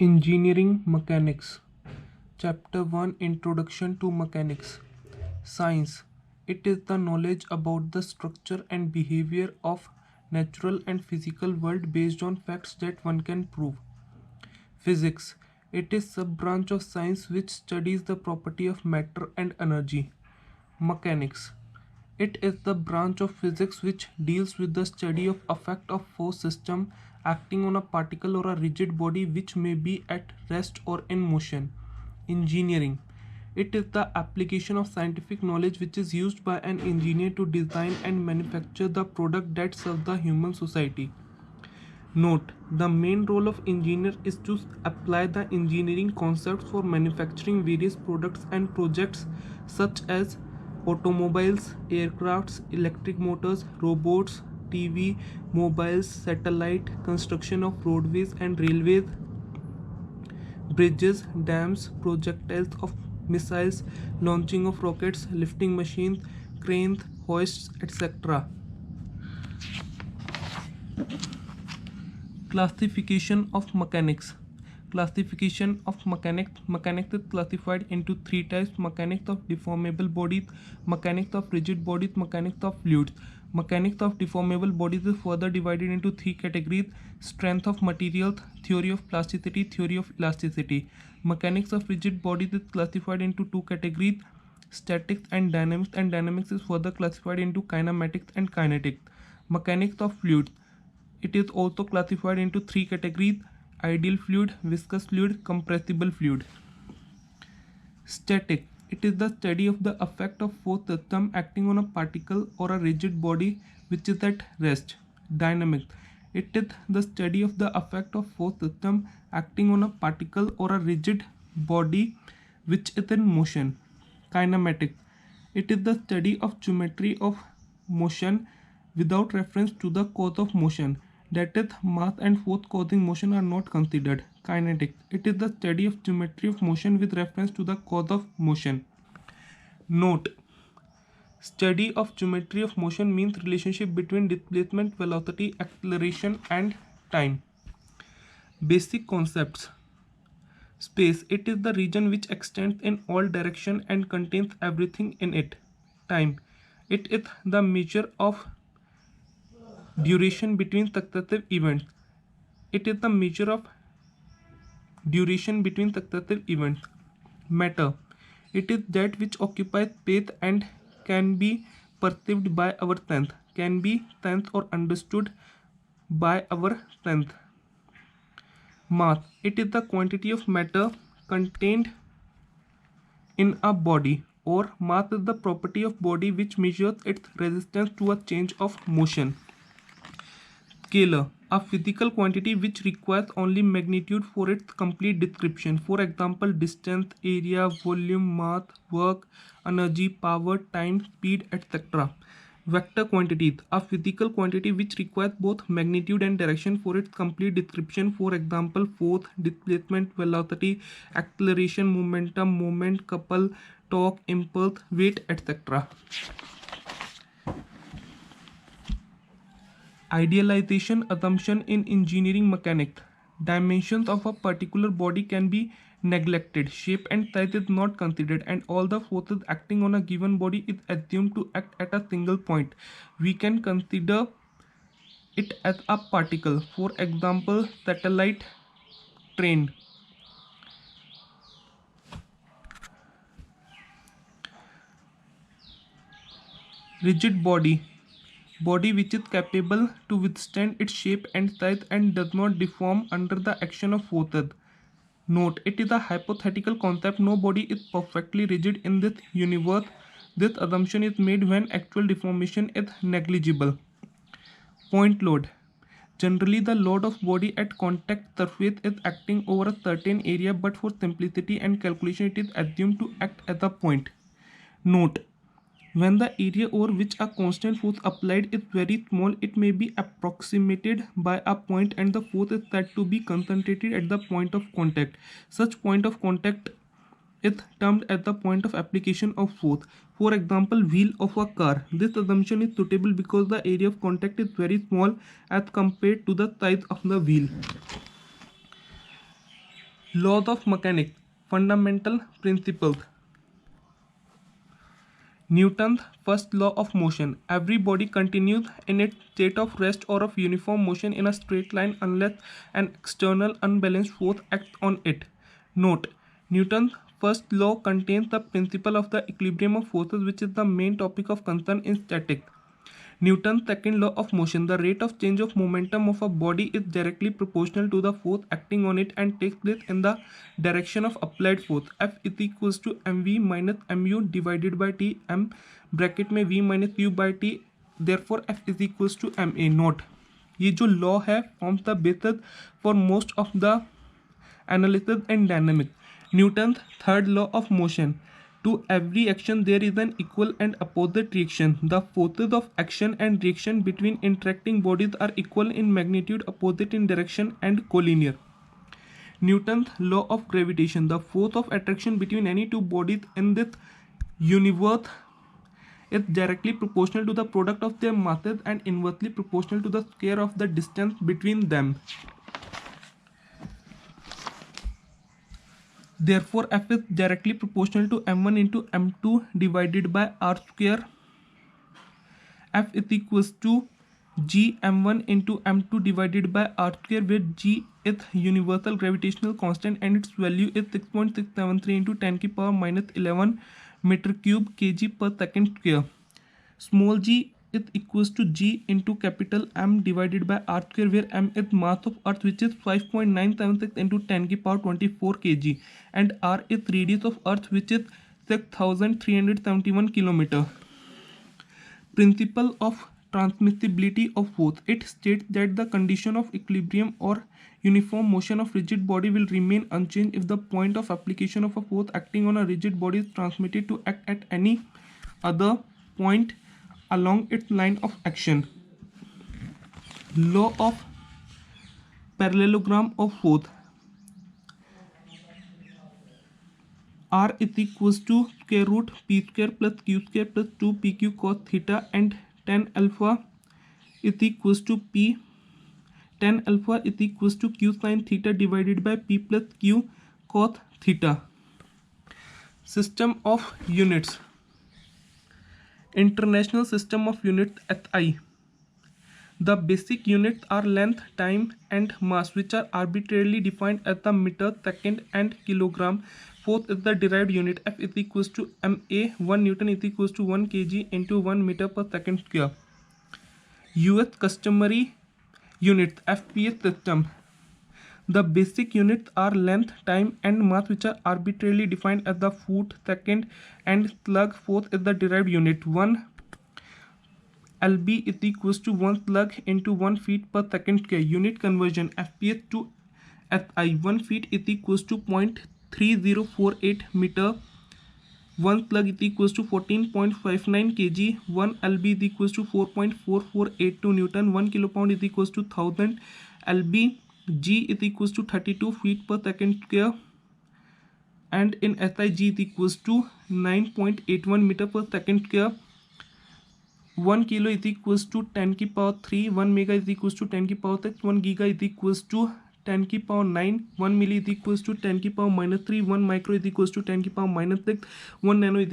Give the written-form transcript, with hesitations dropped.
Engineering Mechanics. Chapter 1, Introduction to Mechanics. Science. It is the knowledge about the structure and behavior of natural and physical world based on facts that one can prove. Physics. It is sub-branch of science which studies the property of matter and energy. Mechanics. It is the branch of physics which deals with the study of effect of force system acting on a particle or a rigid body which may be at rest or in motion. Engineering. It is the application of scientific knowledge which is used by an engineer to design and manufacture the product that serves the human society. Note: the main role of engineer is to apply the engineering concepts for manufacturing various products and projects such as automobiles, aircrafts, electric motors, robots, TV, mobiles, satellite, construction of roadways and railways, bridges, dams, projectiles of missiles, launching of rockets, lifting machines, cranes, hoists, etc. Classification of mechanics. Classification of mechanics. Mechanics is classified into three types: mechanics of deformable bodies, mechanics of rigid bodies, mechanics of fluids. Mechanics of deformable bodies is further divided into three categories: strength of materials, theory of plasticity, theory of elasticity. Mechanics of rigid bodies is classified into two categories: statics and dynamics is further classified into kinematics and kinetics. Mechanics of fluids. It is also classified into three categories: ideal fluid, viscous fluid, compressible fluid. Static. It is the study of the effect of force system acting on a particle or a rigid body which is at rest. Dynamic. It is the study of the effect of force system acting on a particle or a rigid body which is in motion. Kinematic. It is the study of geometry of motion without reference to the cause of motion. That is, mass and force causing motion are not considered. Kinetic. It is the study of geometry of motion with reference to the cause of motion. Note: study of geometry of motion means relationship between displacement, velocity, acceleration and time. Basic concepts. Space. It is the region which extends in all directions and contains everything in it. Time. It is the measure of duration between successive events. It is the measure of duration between successive events. Matter. It is that which occupies space and can be perceived by our sense, can be sensed or understood by our sense. Mass. It is the quantity of matter contained in a body, or mass is the property of body which measures its resistance to a change of motion. Scalar. A physical quantity which requires only magnitude for its complete description. For example, distance, area, volume, mass, work, energy, power, time, speed, etc. Vector quantities. A physical quantity which requires both magnitude and direction for its complete description. For example, force, displacement, velocity, acceleration, momentum, moment, couple, torque, impulse, weight, etc. Idealization assumption in engineering mechanics. Dimensions of a particular body can be neglected. Shape and size is not considered, and all the forces acting on a given body is assumed to act at a single point. We can consider it as a particle. For example, satellite, train. Rigid body. Body which is capable to withstand its shape and size and does not deform under the action of forces. Note: it is a hypothetical concept. No body is perfectly rigid in this universe. This assumption is made when actual deformation is negligible. Point load. Generally, the load of body at contact surface is acting over a certain area, but for simplicity and calculation it is assumed to act as a point. Note: when the area over which a constant force applied is very small, it may be approximated by a point and the force is said to be concentrated at the point of contact. Such point of contact is termed as the point of application of force. For example, wheel of a car. This assumption is suitable because the area of contact is very small as compared to the size of the wheel. Laws of mechanics, fundamental principles. Newton's first law of motion. Every body continues in its state of rest or of uniform motion in a straight line unless an external unbalanced force acts on it. Note: Newton's first law contains the principle of the equilibrium of forces, which is the main topic of concern in statics. Newton's second law of motion. The rate of change of momentum of a body is directly proportional to the force acting on it and takes place in the direction of applied force. F is equals to mv minus mu divided by t, m bracket में v minus u by t, therefore F is equals to ma. Note: ये जो law है forms the basis for most of the analysis and dynamics. Newton's third law of motion. To every action there is an equal and opposite reaction. The forces of action and reaction between interacting bodies are equal in magnitude, opposite in direction, and collinear. Newton's law of gravitation. The force of attraction between any two bodies in this universe is directly proportional to the product of their masses and inversely proportional to the square of the distance between them. Therefore, F is directly proportional to m1 into m2 divided by r square. F is equals to g m1 into m2 divided by r square, where g is universal gravitational constant and its value is 6.673 into 10 की power minus 11 meter cube kg per second square. Small g is equals to g into capital M divided by r square, where m is mass of earth, which is 5.976 into 10 की power 24 kg, and r is radius of earth, which is 6371 kilometer. Principle of transmissibility of force. It states that the condition of equilibrium or uniform motion of rigid body will remain unchanged if the point of application of a force acting on a rigid body is transmitted to act at any other point along its line of action. Law of parallelogram of force. R is equals to square root p square plus q square plus 2 pq cos theta, and tan alpha is equals to q sin theta divided by p plus q cos theta. System of units. International System of Units SI. The basic units are length, time, and mass, which are arbitrarily defined as the meter, second, and kilogram. Fourth is the derived unit. F is equals to ma. 1 Newton is equals to 1 kg into 1 meter per second square. US customary units. FPS system. The basic units are length, time, and mass, which are arbitrarily defined as the foot, second, and slug. Fourth is the derived unit. 1 lb is equals to 1 slug into 1 feet per second square. Unit conversion. FPS to SI. 1 feet is equals to 0.3048 meter. 1 slug is equals to 14.59 kg. 1 lb is equals to 4.4482 Newton. 1 kilopound is equals to 1000 lb. G is equals to 32 feet per second square, and in SI G is equals to 9.81 meter per second square. 1 kilo is equals to 10 की power 3, 1 mega is equals to 10 की power 6, 1 giga is equals to 10 की power 9, 1 milli is equals to 10 की power minus 3, 1 micro is equals to 10 की power minus 6, 1 nano is